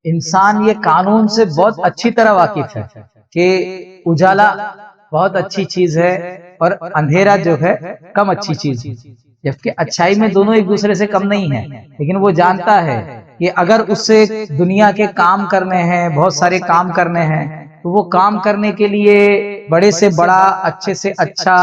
इंसान ये कानून से बहुत अच्छी तरह वाकिफ है कि उजाला बहुत अच्छी चीज है और अंधेरा जो है कम अच्छी चीज है, जबकि अच्छाई में दोनों एक दूसरे से कम नहीं है। लेकिन वो जानता है कि अगर उससे दुनिया के काम करने हैं, बहुत सारे काम करने हैं, तो वो काम करने के लिए बड़े से बड़ा, अच्छे से अच्छा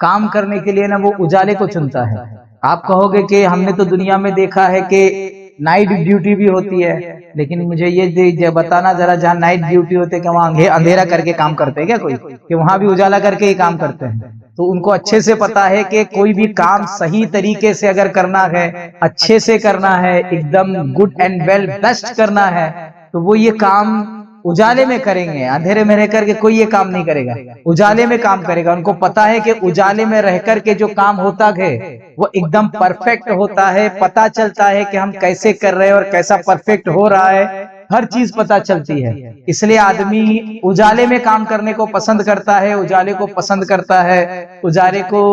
काम करने के लिए ना वो उजाले को चुनता है। आप कहोगे कि हमने तो दुनिया में देखा है कि नाइट ड्यूटी भी होती है, लेकिन मुझे ये बताना जरा, जहाँ नाइट ड्यूटी होती है कि वहां अंधेरा करके काम करते हैं क्या कोई, कि वहां भी उजाला करके ही काम करते हैं? तो उनको अच्छे से पता है कि कोई भी काम सही तरीके से अगर करना है, अच्छे से करना है, एकदम गुड एंड वेल बेस्ट करना है, तो वो ये काम उजाले में करेंगे। अंधेरे में रह करके कोई ये काम नहीं करेगा, उजाले में काम करेगा। उनको पता है कि उजाले में रह करके जो काम होता है वो एकदम परफेक्ट होता है। पता चलता है कि हम कैसे कर रहे हैं और कैसा परफेक्ट हो रहा है, हर चीज पता चलती है। इसलिए आदमी उजाले में काम करने को पसंद करता है, उजाले को पसंद करता है, उजाले को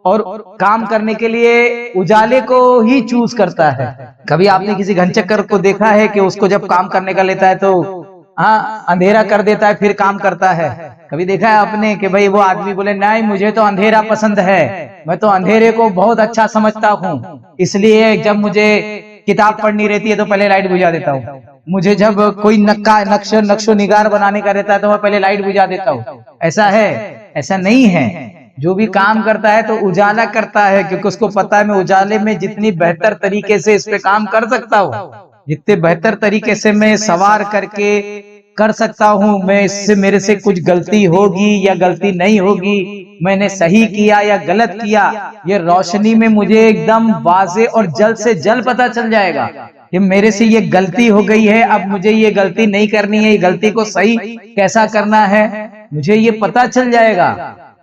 और काम करने के लिए उजाले को ही चूज करता है। कभी आपने किसी घनचक्कर को देखा है कि उसको जब काम करने का लेता है तो हाँ अंधेरा कर देता है फिर काम करता है? कभी देखा है आपने कि भाई वो आदमी बोले नहीं मुझे तो अंधेरा पसंद है, मैं तो अंधेरे को बहुत अच्छा समझता हूँ, इसलिए जब मुझे किताब पढ़नी रहती है तो पहले लाइट बुझा देता हूँ, मुझे जब कोई नक्शो निगार बनाने का रहता है तो मैं पहले लाइट बुझा देता हूँ? ऐसा है? ऐसा नहीं है। जो भी काम करता है तो उजाला करता है, क्योंकि उसको पता है मैं उजाले में जितनी बेहतर तरीके से इस पे काम कर सकता हूँ, जितने बेहतर तरीके से मैं सवार करके कर सकता हूँ, मैं इससे मेरे से कुछ गलती होगी या गलती नहीं होगी, मैंने सही किया या गलत किया, ये रोशनी में मुझे एकदम वाजे और जल्द से जल्द पता चल जाएगा कि मेरे से ये गलती हो गई है, अब मुझे ये गलती नहीं करनी है, ये गलती को सही कैसा करना है, मुझे ये पता चल जाएगा।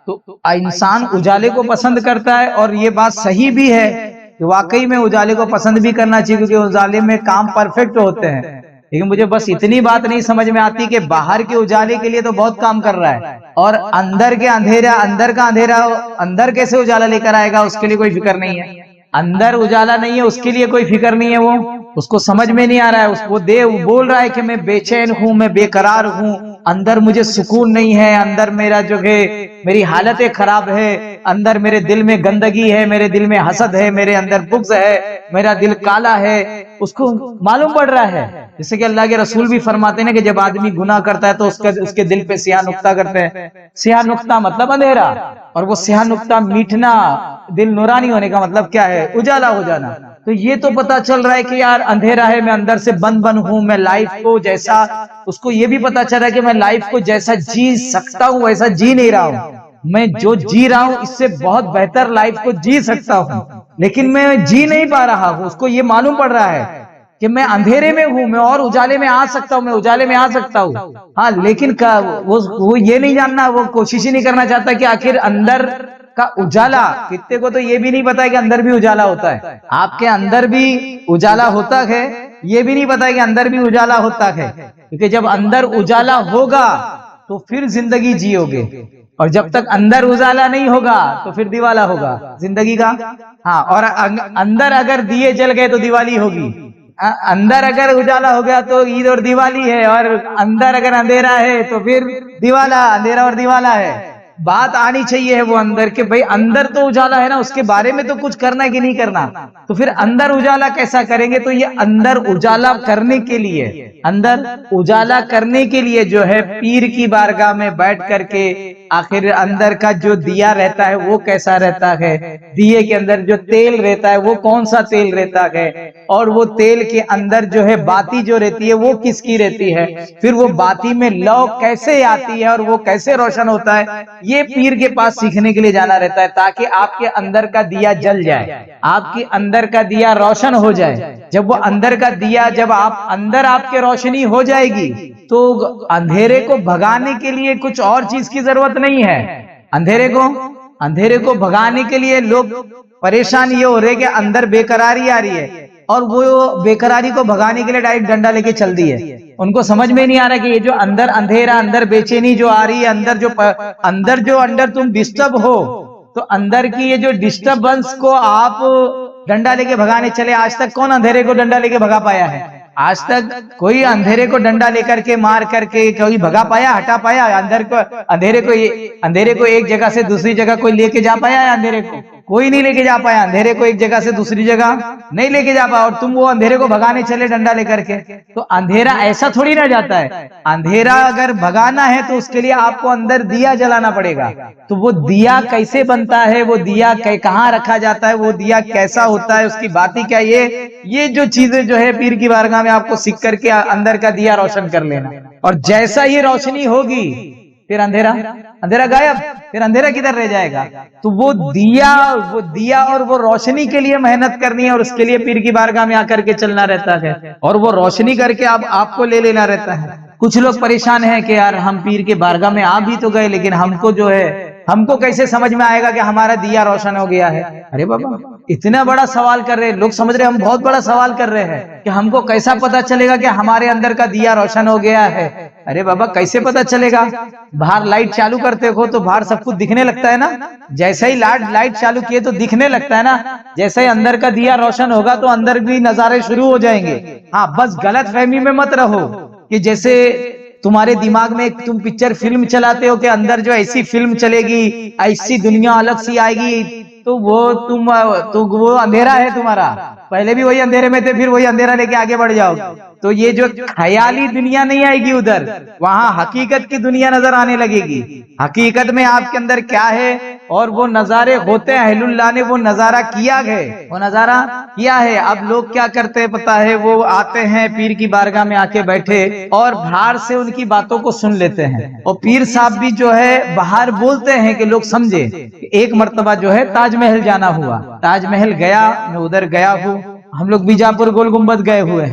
तो इंसान उजाले को पसंद करता है और ये बात सही भी है कि वाकई में उजाले को पसंद भी करना चाहिए, क्योंकि उजाले में काम परफेक्ट होते हैं। लेकिन मुझे बस इतनी बात नहीं समझ में आती कि बाहर के उजाले के लिए तो बहुत काम कर रहा है और अंदर के अंधेरा, अंदर का अंधेरा अंदर कैसे उजाला लेकर आएगा, उसके लिए कोई फिक्र नहीं है। अंदर उजाला नहीं है उसके लिए कोई फिक्र नहीं है, वो उसको समझ में नहीं आ रहा है। उसको बोल रहा है कि मैं बेचैन हूँ, मैं बेकरार हूँ, अंदर मुझे सुकून नहीं है, अंदर मेरा जो है मेरी हालतें खराब है, अंदर मेरे दिल में गंदगी है, मेरे दिल में हसद है, मेरे अंदर बुग़्ज़ है, मेरा दिल काला है, उसको मालूम पड़ रहा है। जैसे कि अल्लाह के रसूल भी फरमाते हैं कि जब आदमी गुनाह करता है तो उसके दिल पे स्याह नुक्ता करते हैं। स्याह नुक्ता मतलब अंधेरा, और वो स्याह नुक्ता मीटना, दिल नूरानी होने का मतलब क्या है? उजाला हो जाना। तो ये तो पता चल रहा है कि यार अंधेरा है, मैं अंदर से बंद हूं, मैं लाइफ को जैसा, उसको ये भी पता चल रहा है कि मैं लाइफ को जैसा जी सकता हूं वैसा जी नहीं रहा हूं, मैं जो जी रहा हूं इससे बहुत बेहतर लाइफ को जी सकता हूं, लेकिन मैं जी नहीं पा रहा हूं। उसको ये मालूम पड़ रहा है कि मैं अंधेरे में हूं, मैं और उजाले में आ सकता हूं, मैं उजाले में आ सकता हूं। हाँ, लेकिन वो ये नहीं जानना, वो कोशिश ही नहीं करना चाहता कि आखिर अंदर का उजाला, कितने को तो ये भी नहीं पता है कि अंदर भी उजाला होता है। आपके अंदर भी उजाला होता है, ये भी नहीं पता है कि अंदर भी उजाला होता है, क्योंकि जब अंदर उजाला होगा तो फिर जिंदगी जियोगे, और जब तक अंदर उजाला नहीं होगा तो फिर दिवाला होगा जिंदगी का। हाँ, और अंदर अगर दिए जल गए तो दिवाली होगी, अंदर अगर उजाला हो गया तो ईद और दिवाली है, और अंदर अगर अंधेरा है तो फिर दिवाला, अंधेरा और दिवाला है। बात आनी चाहिए है वो अंदर के, भाई अंदर तो उजाला है ना, उसके बारे में तो कुछ करना है कि नहीं करना, तो फिर अंदर उजाला कैसा करेंगे? तो ये अंदर उजाला करने के लिए, अंदर उजाला करने के लिए जो है पीर की बारगाह में बैठ करके आखिर अंदर का जो दिया रहता है वो कैसा रहता है, दिए के अंदर जो तेल रहता है वो कौन सा तेल रहता है, और वो तेल के अंदर जो है बाती जो रहती है वो किसकी रहती है, फिर वो बाती में लौ कैसे आती है और वो कैसे रोशन होता है, ये पीर के पास सीखने के लिए जाना रहता है, ताकि आपके अंदर का दिया जल जाए, आपके अंदर का दिया रोशन हो जाए। जब वो अंदर का दिया, जब आप अंदर आपके रोशनी हो जाएगी तो अंधेरे को भगाने के लिए कुछ और चीज की जरूरत नहीं है। अंधेरे को भगाने के लिए लोग परेशान ये हो रहे कि अंदर बेकरारी आ रही है, और वो बेकरारी को भगाने के लिए डायरेक्ट डंडा लेके चल दी है। उनको समझ में नहीं आ रहा कि ये जो अंदर अंधेरा, अंदर बेचैनी जो आ रही है, अंदर तुम डिस्टर्ब हो, तो अंदर की ये जो डिस्टर्बेंस को आप डंडा लेके भगाने चले। आज तक कौन अंधेरे को डंडा लेके भगा पाया है? आज तक कोई अंधेरे को डंडा लेकर के मार करके कोई भगा पाया, हटा पाया? अंधेरे को एक जगह से दूसरी जगह कोई लेके जा पाया है? अंधेरे को कोई नहीं लेके जा पाया। अंधेरे को एक जगह से दूसरी जगह नहीं लेके जा पाया, और तुम वो अंधेरे को भगाने चले डंडा लेकर के। तो अंधेरा ऐसा थोड़ी ना जाता है। अंधेरा अगर भगाना है तो उसके लिए आपको अंदर दिया जलाना पड़ेगा। तो वो दिया कैसे बनता है, वो दिया कहाँ रखा जाता है, वो दिया कैसा होता है, उसकी बातें क्या, ये जो चीजें जो है पीर की बारगाह में आपको सीख करके अंदर का दिया रोशन कर लेना। और जैसा ही रोशनी होगी फिर अंधेरा गायब, फिर अंधेरा किधर रह जाएगा? तो वो दिया और वो रोशनी के लिए मेहनत करनी है, और उसके लिए पीर की बारगाह में आकर के चलना रहता है, और वो रोशनी करके आपको ले लेना रहता है। कुछ लोग परेशान हैं कि यार हम पीर के बारगाह में आ भी तो गए, लेकिन हमको कैसे समझ में आएगा कि हमारा दिया रोशन हो गया है? अरे बाबा, इतना बड़ा सवाल कर रहे हैं लोग, समझ रहे हम बहुत बड़ा सवाल कर रहे हैं कि हमको कैसा पता चलेगा कि हमारे अंदर का दिया रोशन हो गया है? अरे बाबा, कैसे पता चलेगा? बाहर लाइट चालू करते हो तो बाहर सब कुछ दिखने लगता है ना। जैसे ही लाइट चालू किए तो दिखने लगता है ना। जैसे ही अंदर का दिया रोशन होगा तो अंदर भी नजारे शुरू हो जाएंगे। हाँ, बस गलत फहमी में मत रहो कि जैसे तुम्हारे दिमाग में तुम पिक्चर फिल्म चलाते हो कि अंदर जो ऐसी फिल्म चलेगी, ऐसी दुनिया अलग सी आएगी, तो वो अंधेरा है तुम्हारा। पहले भी वही अंधेरे में थे, फिर वही अंधेरा लेके आगे बढ़ जाओगे। तो ये जो ख्याली दुनिया नहीं आएगी उधर, वहां हकीकत की दुनिया नजर आने लगेगी। हकीकत में आपके अंदर क्या है, और वो नजारे होते हैं। अहलुल्लाह ने वो नजारा किया है। अब लोग क्या करते हैं पता है? वो आते हैं पीर की बारगाह में आके बैठे और बाहर से उनकी बातों को सुन लेते हैं, और पीर साहब भी जो है बाहर बोलते हैं कि लोग समझे। एक मर्तबा जो है ताजमहल जाना हुआ, ताजमहल गया, मैं उधर गया हूँ। हम लोग बीजापुर गोल गुम्बद गए हुए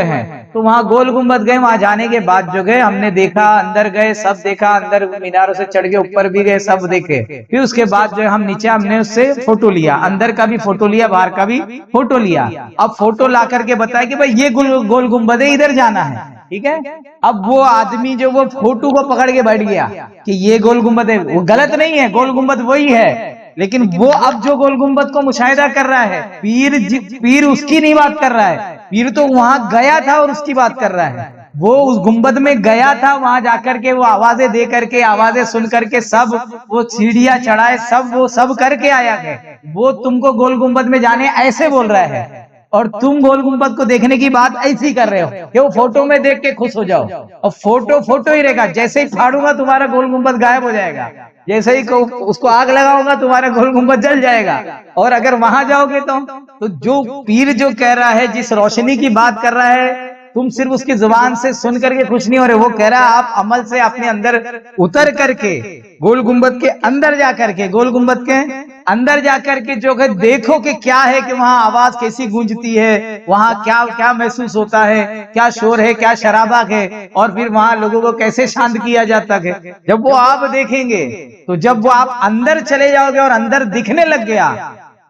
हैं, तो वहाँ गोल गुम्बद गए। वहां जाने के बाद जो गए, हमने देखा, अंदर गए, सब देखा, अंदर मीनारों से चढ़ के ऊपर भी गए, सब देखे। फिर उसके बाद जो है हम नीचे, हमने उससे फोटो लिया, अंदर का भी फोटो लिया, बाहर का भी फोटो लिया। अब फोटो ला करके बताया कि भाई ये गोल गुम्बद है, इधर जाना है, ठीक है। अब वो आदमी जो वो फोटो को पकड़ के बैठ गया कि ये गोल गुम्बद है। वो गलत नहीं है, गोल गुम्बद वही है, लेकिन वो अब जो गोल गुम्बद को मुशाहिदा कर रहा है, पीर उसकी नहीं बात कर रहा है। पीर तो वहां गया था और उसकी बात कर रहा है। वो उस गुम्बद में गया था, वहां जाकर के वो आवाजें दे करके, आवाजें सुन करके, सब वो सीढ़ियां चढ़ाए, सब करके आया है। वो तुमको गोल गुम्बद में जाने ऐसे बोल रहा है, और तुम गोल गुम्बद को देखने की बात ऐसी कर रहे हो कि वो फोटो में देख के खुश हो जाओ। और फोटो ही रहेगा, जैसे ही फाड़ूंगा तुम्हारा गोल गुम्बद गायब हो जाएगा, जैसे ही उसको आग लगाऊंगा तुम्हारा गोल गुम्बद जल जाएगा। और अगर वहां जाओगे तो जो पीर जो कह रहा है, जिस रोशनी की बात कर रहा है, तुम सिर्फ उसकी जुबान से सुन करके खुश नहीं हो रहे। वो कह रहा है आप अमल से अपने अंदर उतर करके, गोल गुम्बद के अंदर जाकर के, गोल गुम्बद के अंदर जाकर के जो है देखो कि क्या है, कि वहां आवाज कैसी गूंजती है, वहां क्या क्या महसूस होता है, क्या शोर है, क्या शराबा है, और फिर वहां लोगों को कैसे शांत किया जाता है। जब वो आप देखेंगे, तो जब वो आप अंदर चले जाओगे और अंदर दिखने लग गया,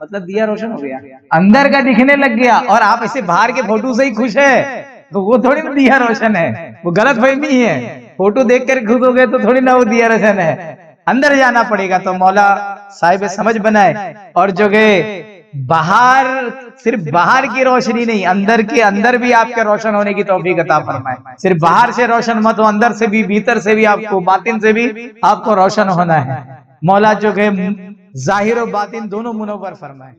मतलब दिया रोशन हो गया, अंदर का दिखने लग गया, और आप ऐसे बाहर के फोटो से ही खुश है, तो वो थोड़ी ना दिया रोशन है, वो गलत फहमी है। फोटो देख कर खुश हो गए तो थोड़ी ना वो दिया रोशन है। अंदर जाना पड़ेगा। तो मौला साहिब समझ बनाए, और जो गए बाहर, सिर्फ बाहर की रोशनी नहीं, अंदर के अंदर भी आपके रोशन होने की तौफीक अता फरमाए। सिर्फ बाहर से रोशन मत हो, अंदर से भी, भीतर से भी, आपको बातिन से भी आपको रोशन होना है। मौला जो गए जाहिर और बातिन दोनों मुनव्वर फरमाए।